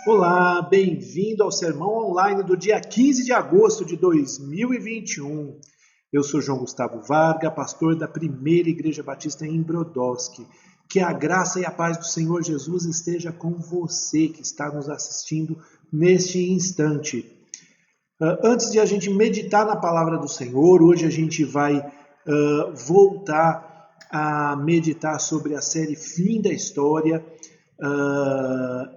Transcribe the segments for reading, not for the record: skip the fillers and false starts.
Olá, bem-vindo ao sermão online do dia 15 de agosto de 2021. Eu sou João Gustavo Varga, pastor da Primeira Igreja Batista em Brodowski. Que a graça e a paz do Senhor Jesus esteja com você que está nos assistindo neste instante. Antes de a gente meditar na palavra do Senhor, hoje a gente vai voltar a meditar sobre a série Fim da História.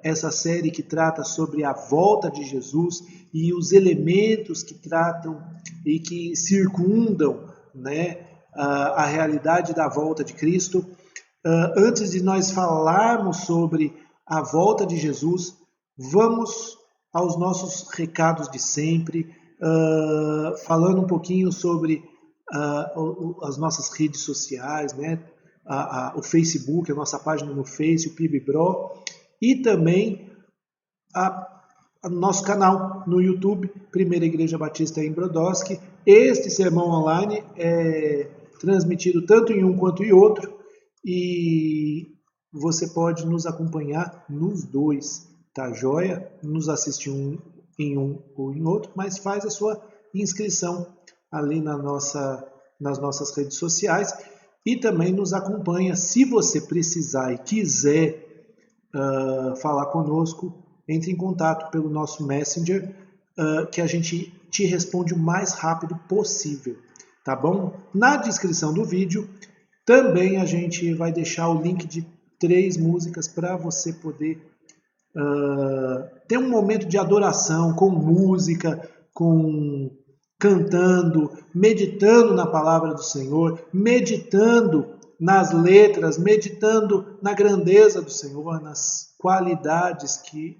Essa série que trata sobre a volta de Jesus e os elementos que tratam e que circundam, né, a realidade da volta de Cristo. Antes de nós falarmos sobre a volta de Jesus, vamos aos nossos recados de sempre, falando um pouquinho sobre as nossas redes sociais, né? O Facebook, a nossa página no Face, o PIBBRO, e também o nosso canal no YouTube, Primeira Igreja Batista em Brodowski. Este sermão online é transmitido tanto em um quanto em outro, e você pode nos acompanhar nos dois, tá joia? Nos assistir em um ou em outro, mas faz a sua inscrição ali nas nossas redes sociais. E também nos acompanha, se você precisar e quiser falar conosco, entre em contato pelo nosso Messenger, que a gente te responde o mais rápido possível, tá bom? Na descrição do vídeo, também a gente vai deixar o link de 3 músicas para você poder ter um momento de adoração com música, cantando, meditando na palavra do Senhor, meditando nas letras, meditando na grandeza do Senhor, nas qualidades que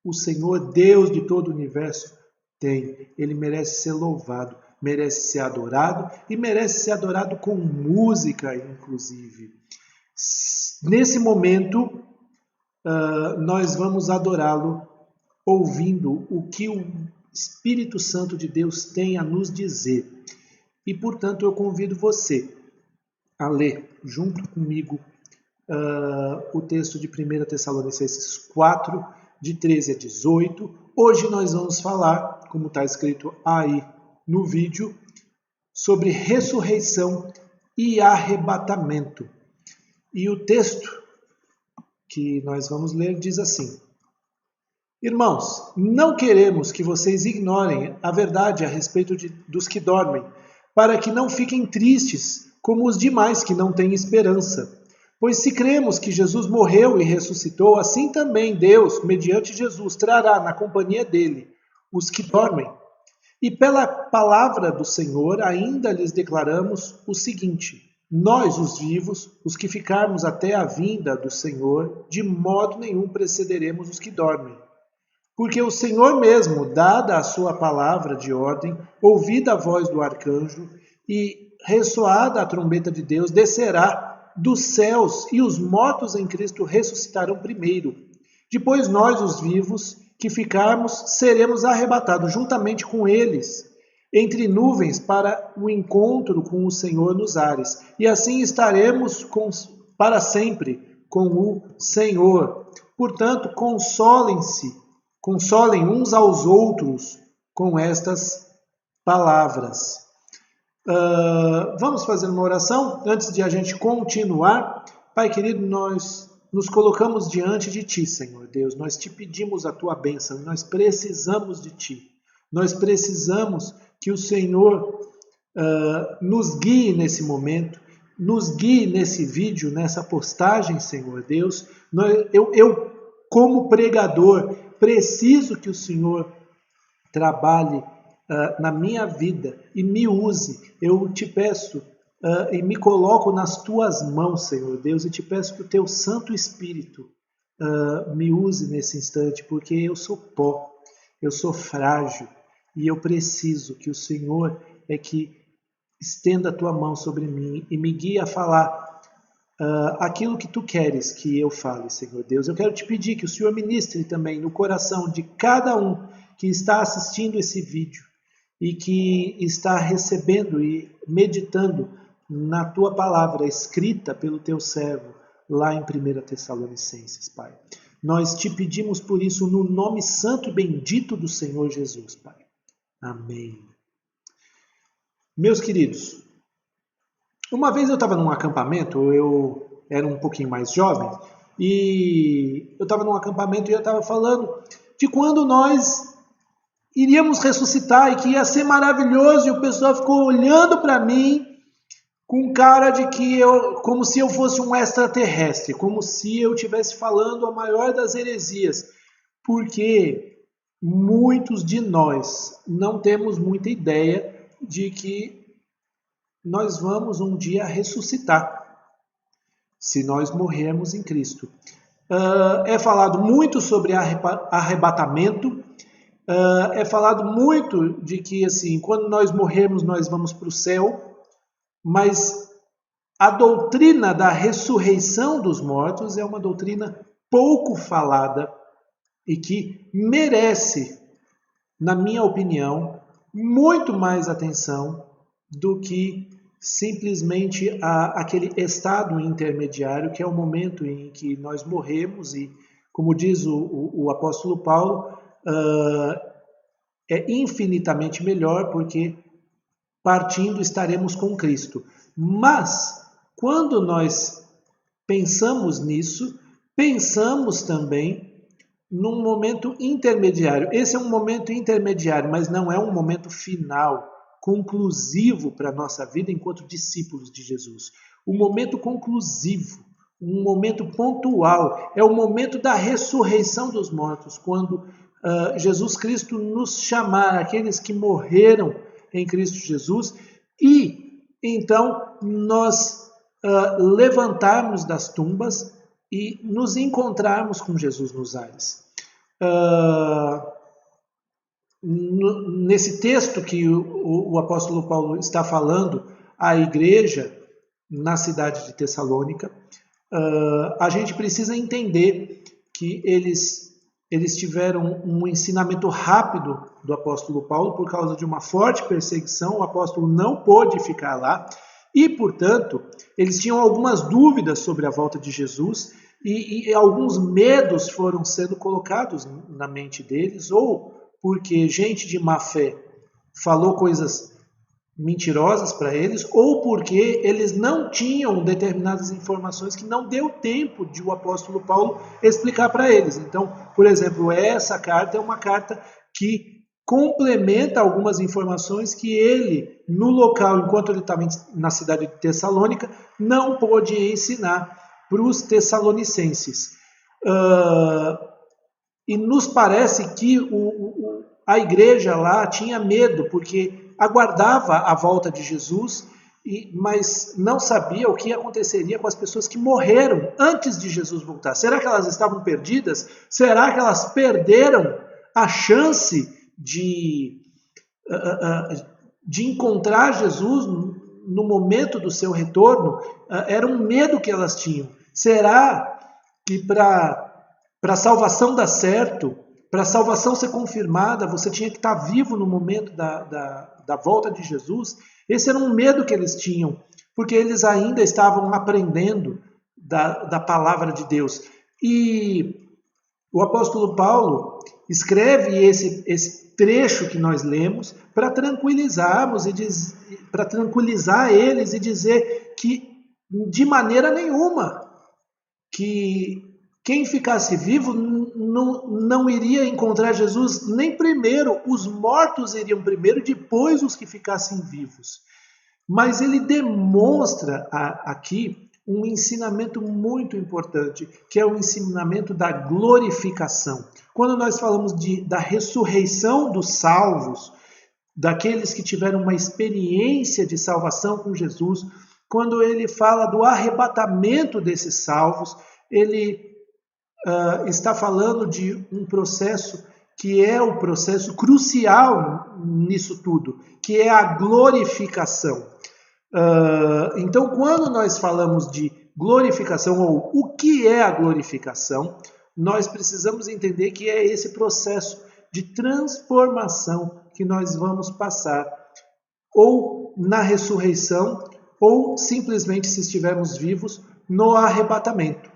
o Senhor, Deus de todo o universo, tem. Ele merece ser louvado, merece ser adorado e merece ser adorado com música, inclusive. Nesse momento, nós vamos adorá-lo ouvindo o que o Espírito Santo de Deus tem a nos dizer. E, portanto, eu convido você a ler junto comigo o texto de 1 Tessalonicenses 4, de 13 a 18. Hoje nós vamos falar, como está escrito aí no vídeo, sobre ressurreição e arrebatamento. E o texto que nós vamos ler diz assim: Irmãos, não queremos que vocês ignorem a verdade a respeito dos que dormem, para que não fiquem tristes como os demais que não têm esperança. Pois se cremos que Jesus morreu e ressuscitou, assim também Deus, mediante Jesus, trará na companhia dele os que dormem. E pela palavra do Senhor ainda lhes declaramos o seguinte: nós, os vivos, os que ficarmos até a vinda do Senhor, de modo nenhum precederemos os que dormem. Porque o Senhor mesmo, dada a sua palavra de ordem, ouvida a voz do arcanjo e ressoada a trombeta de Deus, descerá dos céus e os mortos em Cristo ressuscitarão primeiro. Depois nós, os vivos, que ficarmos, seremos arrebatados juntamente com eles, entre nuvens para o encontro com o Senhor nos ares. E assim estaremos para sempre com o Senhor. Portanto, consolem uns aos outros com estas palavras. Vamos fazer uma oração antes de a gente continuar. Pai querido, nós nos colocamos diante de Ti, Senhor Deus. Nós te pedimos a Tua bênção. Nós precisamos de Ti. Nós precisamos que o Senhor nos guie nesse momento, nos guie nesse vídeo, nessa postagem, Senhor Deus. Eu como pregador, preciso que o Senhor trabalhe na minha vida e me use. Eu te peço e me coloco nas tuas mãos, Senhor Deus, e te peço que o teu Santo Espírito me use nesse instante, porque eu sou pó, eu sou frágil e eu preciso que o Senhor é que estenda a tua mão sobre mim e me guie a falar aquilo que tu queres que eu fale, Senhor Deus. Eu quero te pedir que o Senhor ministre também no coração de cada um que está assistindo esse vídeo e que está recebendo e meditando na tua palavra escrita pelo teu servo lá em 1 Tessalonicenses, Pai. Nós te pedimos por isso no nome santo e bendito do Senhor Jesus, Pai. Amém. Meus queridos, uma vez eu estava num acampamento, eu era um pouquinho mais jovem, e eu estava num acampamento e eu estava falando de quando nós iríamos ressuscitar e que ia ser maravilhoso, e o pessoal ficou olhando para mim com cara de que como se eu fosse um extraterrestre, como se eu estivesse falando a maior das heresias, porque muitos de nós não temos muita ideia de que nós vamos um dia ressuscitar, se nós morrermos em Cristo. É falado muito sobre arrebatamento, é falado muito de que assim, quando nós morrermos nós vamos para o céu, mas a doutrina da ressurreição dos mortos é uma doutrina pouco falada e que merece, na minha opinião, muito mais atenção do que simplesmente aquele estado intermediário, que é o momento em que nós morremos e, como diz o apóstolo Paulo, é infinitamente melhor porque partindo estaremos com Cristo. Mas, quando nós pensamos nisso, pensamos também num momento intermediário. Esse é um momento intermediário, mas não é um momento final, conclusivo para a nossa vida enquanto discípulos de Jesus. O momento conclusivo, um momento pontual, é o momento da ressurreição dos mortos, quando Jesus Cristo nos chamar, aqueles que morreram em Cristo Jesus, e então nós levantarmos das tumbas e nos encontrarmos com Jesus nos ares. Nesse texto que o apóstolo Paulo está falando à igreja na cidade de Tessalônica, a gente precisa entender que eles tiveram um ensinamento rápido do apóstolo Paulo por causa de uma forte perseguição. O apóstolo não pôde ficar lá e, portanto, eles tinham algumas dúvidas sobre a volta de Jesus e alguns medos foram sendo colocados na mente deles, ou porque gente de má fé falou coisas mentirosas para eles, ou porque eles não tinham determinadas informações que não deu tempo de o apóstolo Paulo explicar para eles. Então, por exemplo, essa carta é uma carta que complementa algumas informações que ele, no local, enquanto ele estava na cidade de Tessalônica, não pôde ensinar para os tessalonicenses. E nos parece que a igreja lá tinha medo, porque aguardava a volta de Jesus, mas não sabia o que aconteceria com as pessoas que morreram antes de Jesus voltar. Será que elas estavam perdidas? Será que elas perderam a chance de encontrar Jesus no momento do seu retorno? Era um medo que elas tinham. Será que para a salvação dar certo, para a salvação ser confirmada, você tinha que estar vivo no momento da volta de Jesus? Esse era um medo que eles tinham, porque eles ainda estavam aprendendo da palavra de Deus. E o apóstolo Paulo escreve esse trecho que nós lemos para tranquilizarmos para tranquilizar eles e dizer que de maneira nenhuma que quem ficasse vivo não iria encontrar Jesus nem primeiro, os mortos iriam primeiro, depois os que ficassem vivos. Mas ele demonstra aqui um ensinamento muito importante, que é o ensinamento da glorificação. Quando nós falamos da ressurreição dos salvos, daqueles que tiveram uma experiência de salvação com Jesus, quando ele fala do arrebatamento desses salvos, ele está falando de um processo que é o processo crucial nisso tudo, que é a glorificação. Então, quando nós falamos de glorificação, ou o que é a glorificação, nós precisamos entender que é esse processo de transformação que nós vamos passar, ou na ressurreição, ou simplesmente, se estivermos vivos, no arrebatamento.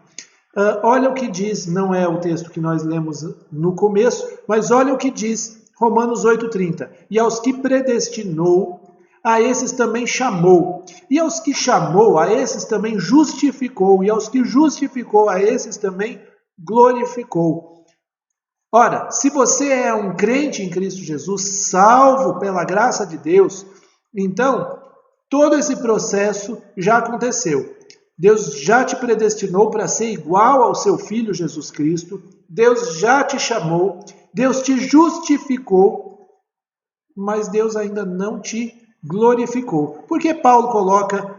Olha o que diz, não é o texto que nós lemos no começo, mas olha o que diz Romanos 8,30. E aos que predestinou, a esses também chamou. E aos que chamou, a esses também justificou. E aos que justificou, a esses também glorificou. Ora, se você é um crente em Cristo Jesus, salvo pela graça de Deus, então todo esse processo já aconteceu. Deus já te predestinou para ser igual ao seu Filho Jesus Cristo. Deus já te chamou. Deus te justificou. Mas Deus ainda não te glorificou. Por que Paulo coloca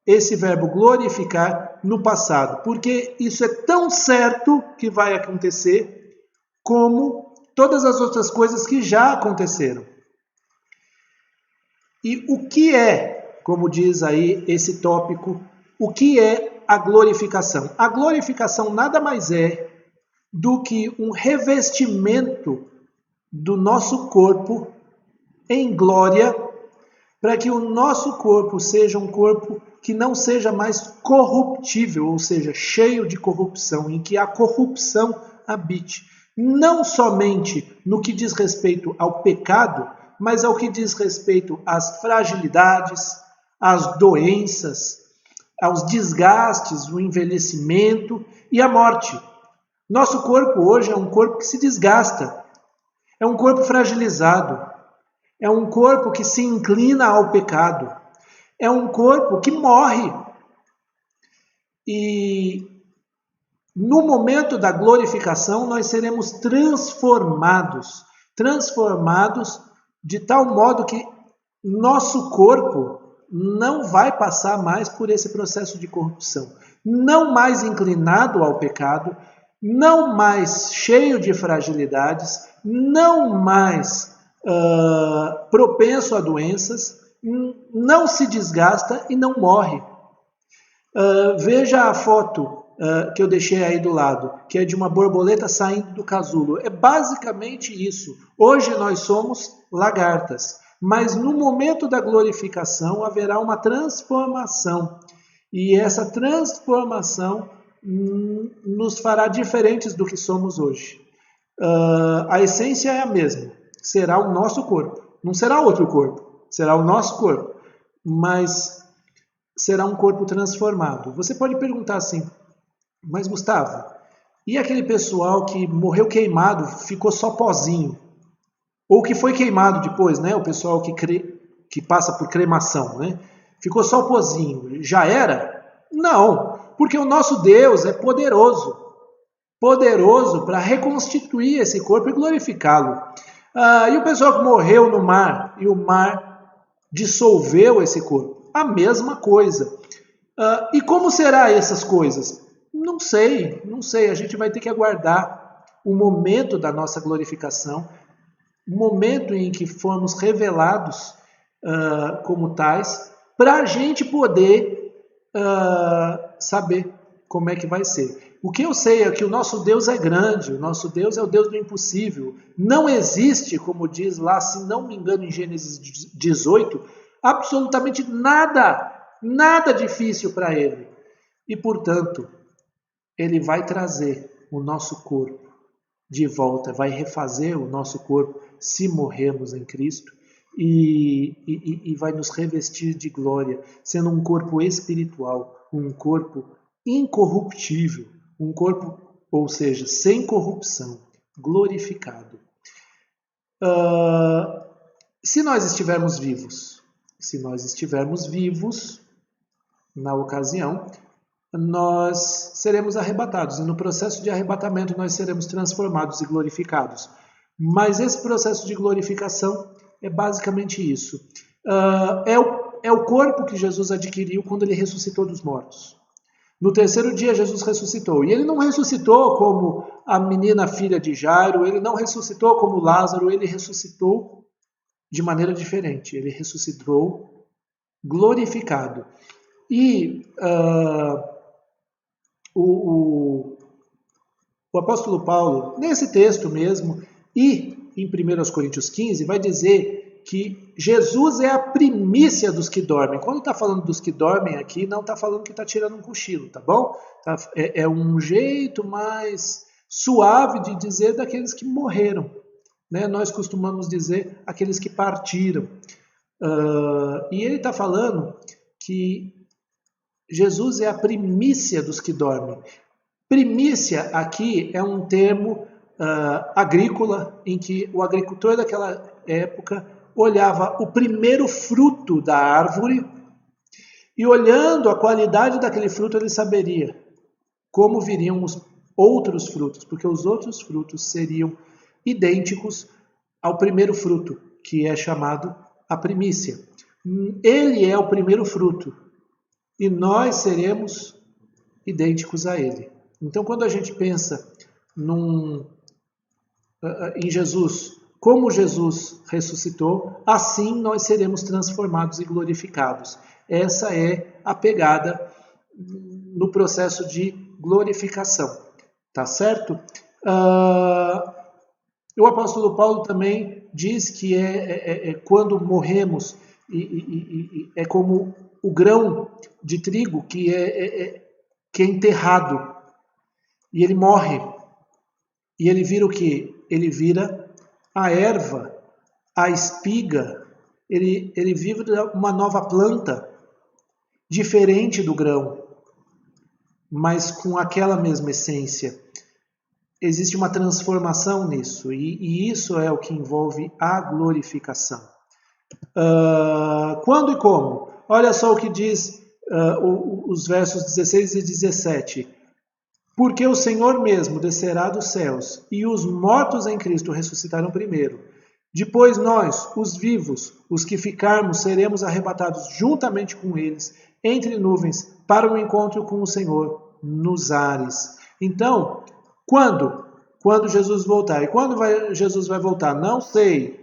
esse verbo glorificar no passado? Porque isso é tão certo que vai acontecer como todas as outras coisas que já aconteceram. E o que é, como diz aí esse tópico, o que é a glorificação? A glorificação nada mais é do que um revestimento do nosso corpo em glória, para que o nosso corpo seja um corpo que não seja mais corruptível, ou seja, cheio de corrupção, em que a corrupção habite. Não somente no que diz respeito ao pecado, mas ao que diz respeito às fragilidades, às doenças, aos desgastes, o envelhecimento e a morte. Nosso corpo hoje é um corpo que se desgasta, é um corpo fragilizado, é um corpo que se inclina ao pecado, é um corpo que morre. E no momento da glorificação nós seremos transformados de tal modo que nosso corpo não vai passar mais por esse processo de corrupção, não mais inclinado ao pecado, não mais cheio de fragilidades, não mais propenso a doenças, não se desgasta e não morre. Veja a foto que eu deixei aí do lado, que é de uma borboleta saindo do casulo. É basicamente isso. Hoje nós somos lagartas, mas no momento da glorificação haverá uma transformação. E essa transformação nos fará diferentes do que somos hoje. A essência é a mesma. Será o nosso corpo. Não será outro corpo. Será o nosso corpo. Mas será um corpo transformado. Você pode perguntar assim, mas Gustavo, e aquele pessoal que morreu queimado, ficou só pozinho? Ou que foi queimado depois, né? O pessoal que passa por cremação, né? Ficou só pozinho. Já era? Não, porque o nosso Deus é poderoso. Poderoso para reconstituir esse corpo e glorificá-lo. E o pessoal que morreu no mar, e o mar dissolveu esse corpo? A mesma coisa. E como será essas coisas? Não sei. A gente vai ter que aguardar o momento da nossa glorificação, o momento em que formos revelados como tais, para a gente poder saber como é que vai ser. O que eu sei é que o nosso Deus é grande, o nosso Deus é o Deus do impossível. Não existe, como diz lá, se não me engano, em Gênesis 18, absolutamente nada difícil para Ele. E, portanto, Ele vai trazer o nosso corpo de volta, vai refazer o nosso corpo se morrermos em Cristo e vai nos revestir de glória, sendo um corpo espiritual, um corpo incorruptível, um corpo, ou seja, sem corrupção, glorificado. Se nós estivermos vivos na ocasião, nós seremos arrebatados, e no processo de arrebatamento nós seremos transformados e glorificados. Mas esse processo de glorificação é basicamente isso. É o corpo que Jesus adquiriu quando ele ressuscitou dos mortos. No terceiro dia Jesus ressuscitou. E ele não ressuscitou como a menina filha de Jairo, ele não ressuscitou como Lázaro, ele ressuscitou de maneira diferente. Ele ressuscitou glorificado. E o apóstolo Paulo, nesse texto mesmo, e em 1 Coríntios 15, vai dizer que Jesus é a primícia dos que dormem. Quando está falando dos que dormem aqui, não está falando que está tirando um cochilo, tá bom? É um jeito mais suave de dizer daqueles que morreram. Né? Nós costumamos dizer aqueles que partiram. E ele está falando que Jesus é a primícia dos que dormem. Primícia aqui é um termo agrícola, em que o agricultor daquela época olhava o primeiro fruto da árvore e, olhando a qualidade daquele fruto, ele saberia como viriam os outros frutos, porque os outros frutos seriam idênticos ao primeiro fruto, que é chamado a primícia. Ele é o primeiro fruto e nós seremos idênticos a ele. Então, quando a gente pensa em Jesus, como Jesus ressuscitou, assim nós seremos transformados e glorificados. Essa é a pegada no processo de glorificação. Tá certo? O apóstolo Paulo também diz que quando morremos, é como o grão de trigo que é enterrado, e ele morre, e ele vira o quê? Ele vira a erva, a espiga, ele vira uma nova planta, diferente do grão, mas com aquela mesma essência. Existe uma transformação nisso, e isso é o que envolve a glorificação. Quando e como? Olha só o que diz os versos 16 e 17. Porque o Senhor mesmo descerá dos céus, e os mortos em Cristo ressuscitarão primeiro. Depois nós, os vivos, os que ficarmos, seremos arrebatados juntamente com eles, entre nuvens, para o encontro com o Senhor nos ares. Então, quando? Quando Jesus voltar. E quando Jesus vai voltar? Não sei,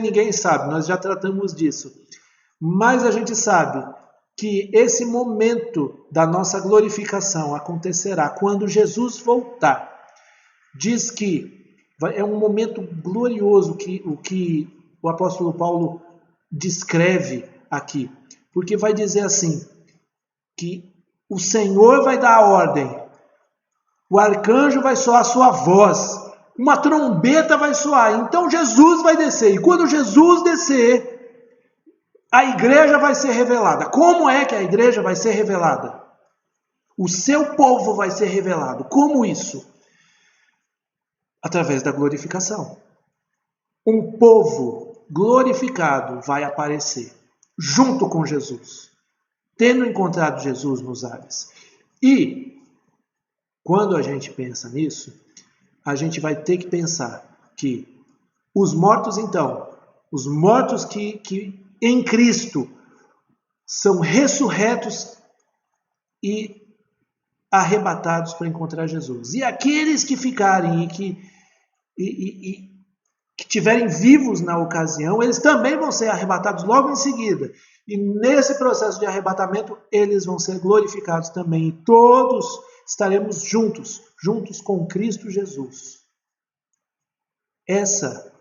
ninguém sabe, nós já tratamos disso. Mas a gente sabe que esse momento da nossa glorificação acontecerá quando Jesus voltar. Diz que é um momento glorioso que o apóstolo Paulo descreve aqui. Porque vai dizer assim, que o Senhor vai dar a ordem, o arcanjo vai soar a sua voz, uma trombeta vai soar, então Jesus vai descer. E quando Jesus descer, a igreja vai ser revelada. Como é que a igreja vai ser revelada? O seu povo vai ser revelado. Como isso? Através da glorificação. Um povo glorificado vai aparecer junto com Jesus, tendo encontrado Jesus nos ares. E quando a gente pensa nisso, a gente vai ter que pensar que os mortos, então, os mortos que em Cristo são ressurretos e arrebatados para encontrar Jesus. E aqueles que ficarem e que estiverem vivos na ocasião, eles também vão ser arrebatados logo em seguida. E nesse processo de arrebatamento, eles vão ser glorificados também. E todos estaremos juntos com Cristo Jesus. Essa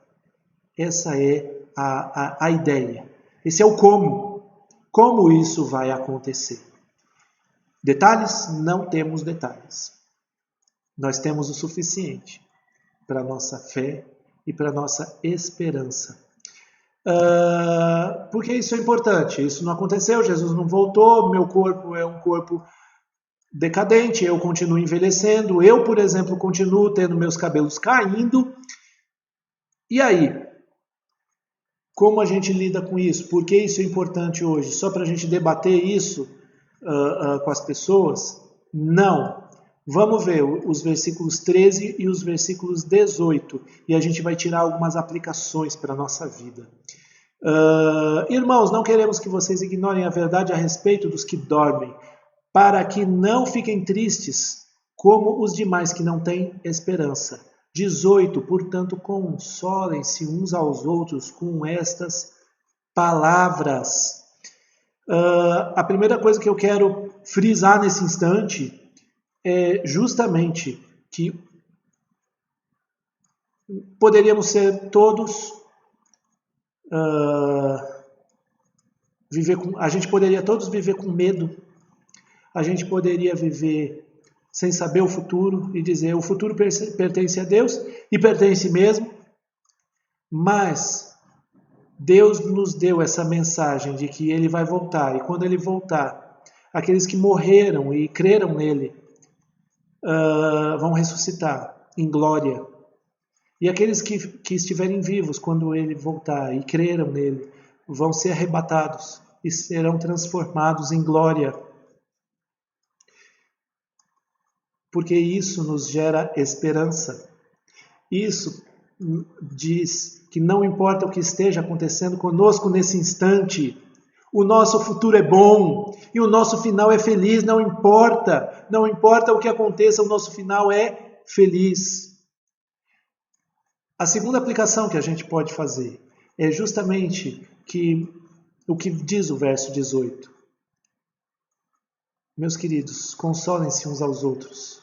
é a ideia. Esse é o como. Como isso vai acontecer. Detalhes? Não temos detalhes. Nós temos o suficiente para a nossa fé e para a nossa esperança. Porque isso é importante. Isso não aconteceu, Jesus não voltou, meu corpo é um corpo decadente, eu continuo envelhecendo, eu, por exemplo, continuo tendo meus cabelos caindo. E aí? Como a gente lida com isso? Por que isso é importante hoje? Só para a gente debater isso com as pessoas? Não. Vamos ver os versículos 13 e os versículos 18 e a gente vai tirar algumas aplicações para a nossa vida. Irmãos, não queremos que vocês ignorem a verdade a respeito dos que dormem, para que não fiquem tristes como os demais que não têm esperança. 18. Portanto, consolem-se uns aos outros com estas palavras. A primeira coisa que eu quero frisar nesse instante é justamente que poderíamos ser todos A gente poderia todos viver com medo. A gente poderia viver sem saber o futuro e dizer o futuro pertence a Deus e pertence mesmo. Mas Deus nos deu essa mensagem de que Ele vai voltar. E quando Ele voltar, aqueles que morreram e creram nele vão ressuscitar em glória. E aqueles que estiverem vivos quando Ele voltar e creram nele, vão ser arrebatados e serão transformados em glória. Porque isso nos gera esperança. Isso diz que não importa o que esteja acontecendo conosco nesse instante, o nosso futuro é bom e o nosso final é feliz, não importa o que aconteça, o nosso final é feliz. A segunda aplicação que a gente pode fazer é justamente o que diz o verso 18. Meus queridos, consolem-se uns aos outros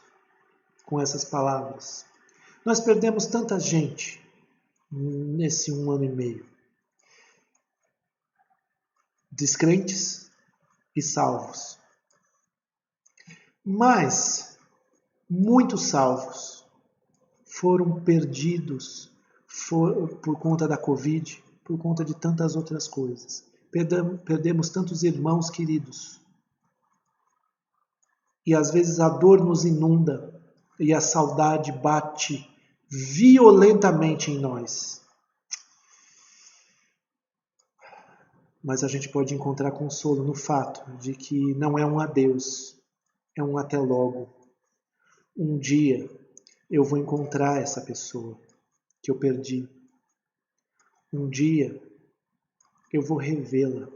com essas palavras. Nós perdemos tanta gente nesse 1 ano e meio. Descrentes e salvos. Mas muitos salvos foram perdidos por conta da Covid, por conta de tantas outras coisas. Perdemos tantos irmãos queridos. E às vezes a dor nos inunda e a saudade bate violentamente em nós. Mas a gente pode encontrar consolo no fato de que não é um adeus, é um até logo. Um dia eu vou encontrar essa pessoa que eu perdi. Um dia eu vou revê-la.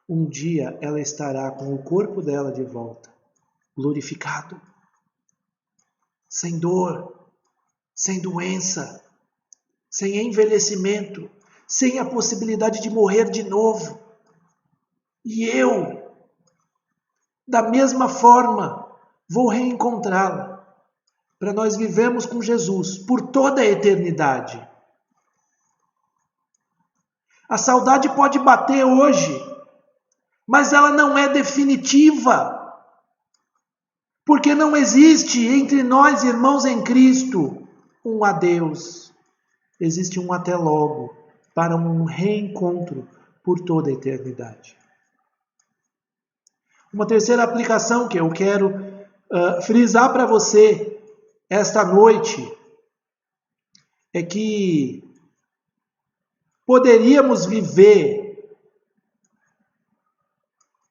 Um dia ela estará com o corpo dela de volta, glorificado, sem dor, sem doença, sem envelhecimento, sem a possibilidade de morrer de novo. E eu, da mesma forma, vou reencontrá-la, para nós vivermos com Jesus por toda a eternidade. A saudade pode bater hoje, mas ela não é definitiva, porque não existe entre nós, irmãos em Cristo, um adeus. Existe um até logo, para um reencontro por toda a eternidade. Uma terceira aplicação que eu quero frisar para você esta noite é que poderíamos viver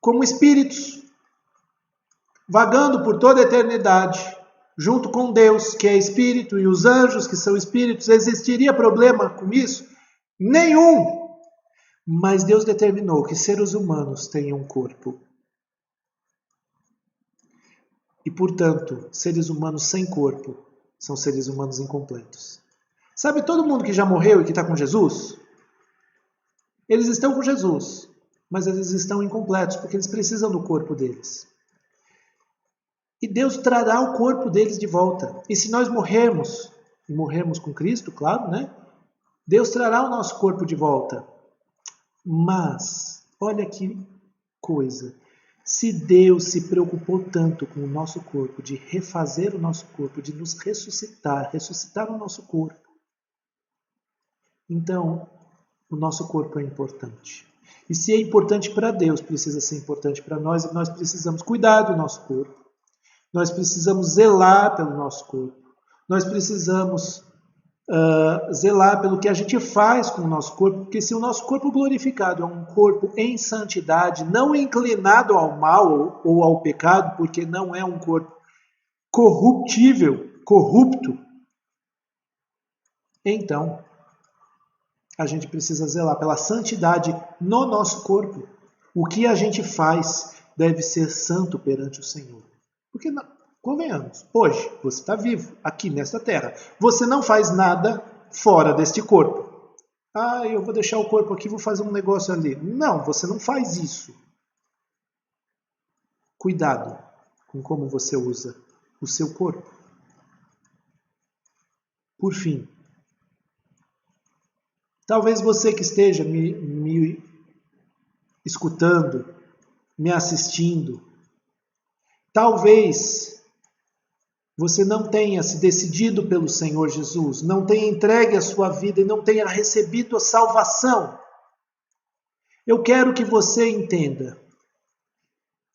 como espíritos, vagando por toda a eternidade, junto com Deus, que é espírito, e os anjos, que são espíritos. Existiria problema com isso? Nenhum! Mas Deus determinou que seres humanos tenham um corpo. E, portanto, seres humanos sem corpo são seres humanos incompletos. Sabe todo mundo que já morreu e que está com Jesus? Eles estão com Jesus, mas eles estão incompletos, porque eles precisam do corpo deles. E Deus trará o corpo deles de volta. E se nós morrermos, e morrermos com Cristo, claro, né? Deus trará o nosso corpo de volta. Mas, olha que coisa. Se Deus se preocupou tanto com o nosso corpo, de refazer o nosso corpo, de nos ressuscitar o nosso corpo, então o nosso corpo é importante. E se é importante para Deus, precisa ser importante para nós, e nós precisamos cuidar do nosso corpo. Nós precisamos zelar pelo nosso corpo. Nós precisamos zelar pelo que a gente faz com o nosso corpo, porque se o nosso corpo glorificado é um corpo em santidade, não inclinado ao mal ou ao pecado, porque não é um corpo corruptível, corrupto, então a gente precisa zelar pela santidade no nosso corpo. O que a gente faz deve ser santo perante o Senhor. Porque, convenhamos, hoje você está vivo, aqui nesta terra. Você não faz nada fora deste corpo. Eu vou deixar o corpo aqui, vou fazer um negócio ali. Não, você não faz isso. Cuidado com como você usa o seu corpo. Por fim, Talvez você que esteja me escutando, me assistindo, talvez você não tenha se decidido pelo Senhor Jesus, não tenha entregue a sua vida e não tenha recebido a salvação. Eu quero que você entenda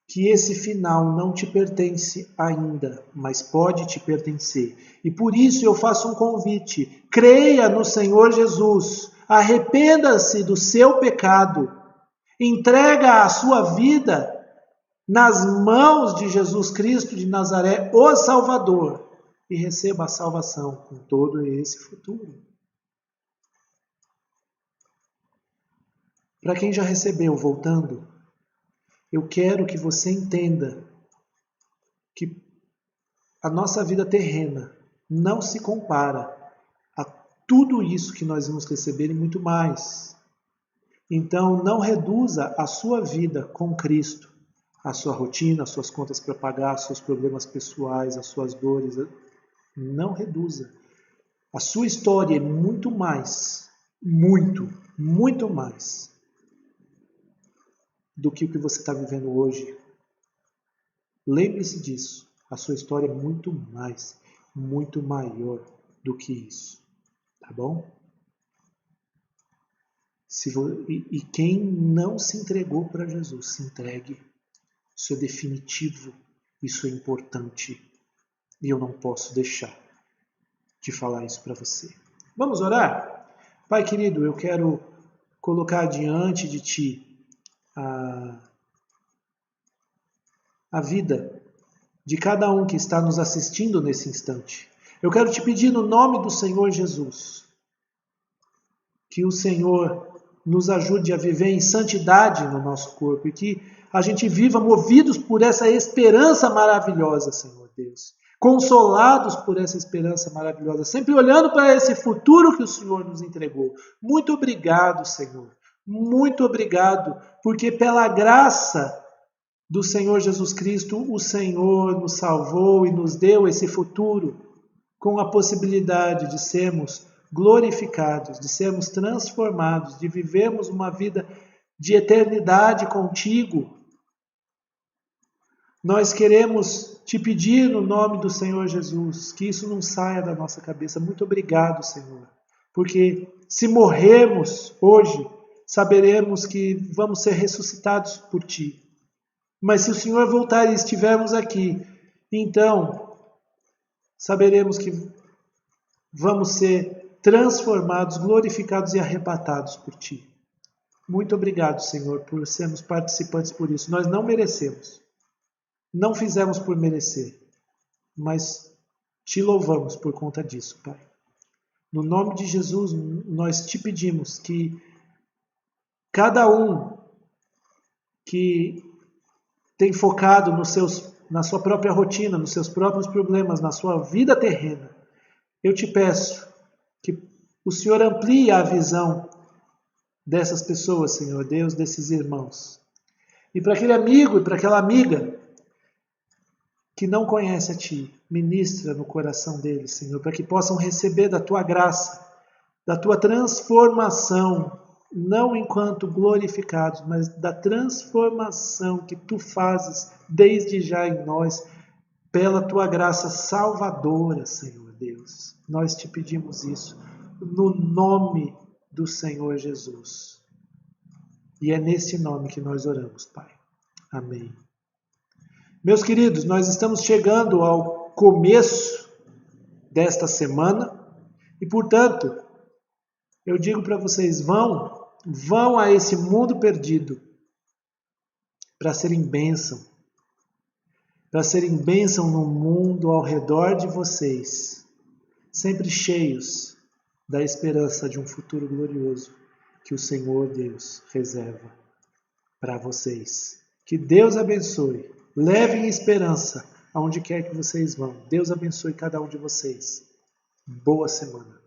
que esse final não te pertence ainda, mas pode te pertencer. E por isso eu faço um convite: creia no Senhor Jesus, arrependa-se do seu pecado, entrega a sua vida nas mãos de Jesus Cristo de Nazaré, o Salvador, e receba a salvação com todo esse futuro. Para quem já recebeu, voltando, eu quero que você entenda que a nossa vida terrena não se compara a tudo isso que nós vamos receber e muito mais. Então, não reduza a sua vida com Cristo, a sua rotina, as suas contas para pagar, os seus problemas pessoais, as suas dores. Não reduza. A sua história é muito mais, muito mais do que o que você está vivendo hoje. Lembre-se disso. A sua história é muito mais, muito maior do que isso. Tá bom? E quem não se entregou para Jesus, se entregue. Isso é definitivo. Isso é importante. E eu não posso deixar de falar isso para você. Vamos orar? Pai querido, eu quero colocar diante de Ti a vida de cada um que está nos assistindo nesse instante. Eu quero te pedir no nome do Senhor Jesus, que o Senhor nos ajude a viver em santidade no nosso corpo e que a gente viva movidos por essa esperança maravilhosa, Senhor Deus. Consolados por essa esperança maravilhosa, sempre olhando para esse futuro que o Senhor nos entregou. Muito obrigado, Senhor. Muito obrigado, porque pela graça do Senhor Jesus Cristo, o Senhor nos salvou e nos deu esse futuro com a possibilidade de sermos glorificados, de sermos transformados, de vivermos uma vida de eternidade contigo. Nós queremos te pedir no nome do Senhor Jesus, que isso não saia da nossa cabeça. Muito obrigado, Senhor, porque se morrermos hoje, saberemos que vamos ser ressuscitados por Ti. Mas se o Senhor voltar e estivermos aqui, então saberemos que vamos ser transformados, glorificados e arrebatados por Ti. Muito obrigado, Senhor, por sermos participantes por isso. Nós não merecemos. Não fizemos por merecer, mas Te louvamos por conta disso, Pai. No nome de Jesus, nós Te pedimos que cada um que tem focado na sua própria rotina, nos seus próprios problemas, na sua vida terrena, eu Te peço que o Senhor amplie a visão dessas pessoas, Senhor Deus, desses irmãos. E para aquele amigo e para aquela amiga que não conhece a Ti, ministra no coração deles, Senhor, para que possam receber da Tua graça, da Tua transformação, não enquanto glorificados, mas da transformação que Tu fazes desde já em nós, pela Tua graça salvadora, Senhor Deus. Nós Te pedimos isso no nome do Senhor Jesus. E é nesse nome que nós oramos, Pai. Amém. Meus queridos, nós estamos chegando ao começo desta semana e, portanto, eu digo para vocês, vão a esse mundo perdido para serem bênção no mundo ao redor de vocês, sempre cheios da esperança de um futuro glorioso que o Senhor Deus reserva para vocês. Que Deus abençoe. Levem esperança aonde quer que vocês vão. Deus abençoe cada um de vocês. Boa semana.